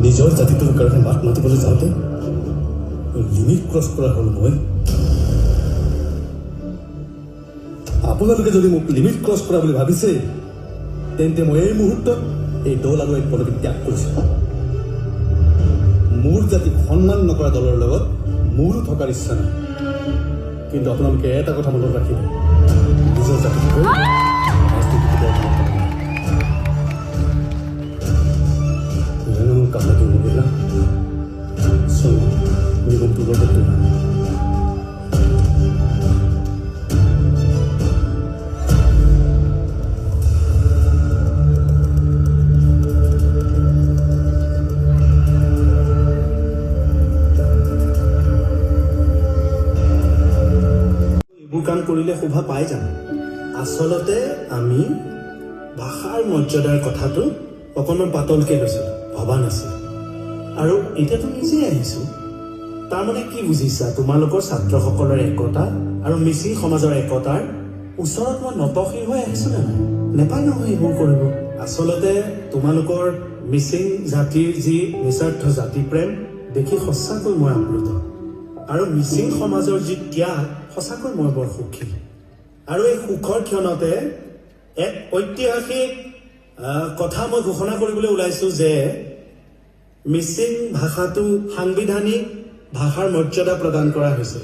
নিজৰ জাতিটোৰ কাৰণে মাত মাতিবলৈ যাওঁতে লিমিট ক্ৰছ কৰা হ'ল মই। আপোনালোকে যদি মোক লিমিট ক্ৰছ কৰা বুলি ভাবিছে তেন্তে মই এই মুহূৰ্তত এই দল আৰু এই পদবী ত্যাগ কৰিছোঁ। মোৰ জাতিক সন্মান নকৰা দলৰ লগত মোৰো থকাৰ ইচ্ছা নাই। কিন্তু আপোনালোকে এটা কথা মনত ৰাখিব, নিজৰ জাতিটোক কামনা কৰিব না নিগমটো লগত এইবোৰ কাম কৰিলে শোভা পাই যাম। আচলতে আমি ভাষাৰ মৰ্যাদাৰ কথাটো অকণমান পাতলকৈ লৈছিলোঁ, ভবা নাছিল। আৰু এতিয়াতো নিজেই আহিছোঁ। তাৰমানে কি বুজিছা, তোমালোকৰ ছাত্ৰসকলৰ একতা আৰু মিচিং সমাজৰ একতাৰ ওচৰত মই নতশিৰ হৈ আহিছোঁ নে নাই? নেপায় নহয় এইবোৰ কৰিব। আচলতে তোমালোকৰ মিচিং জাতিৰ যি নিস্বাৰ্থ জাতি প্ৰেম দেখি সঁচাকৈ মই আপ্লুত। আৰু মিচিং সমাজৰ যি ত্যাগ সঁচাকৈ মই বৰ সুখী। আৰু এই সুখৰ ক্ষণতে এক ঐতিহাসিক কথা মই ঘোষণা কৰিবলৈ ওলাইছোঁ যে মিচিং ভাষাটো সাংবিধানিক ভাষাৰ মৰ্যাদা প্ৰদান কৰা হৈছে।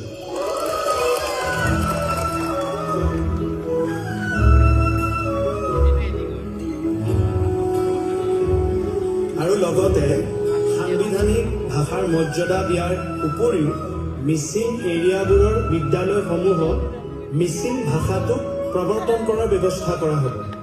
আৰু লগতে সাংবিধানিক ভাষাৰ মৰ্যাদা দিয়াৰ উপৰিও মিচিং এৰিয়াবোৰৰ বিদ্যালয়সমূহত মিচিং ভাষাটোক প্ৰৱৰ্তন কৰাৰ ব্যৱস্থা কৰা হ'ব।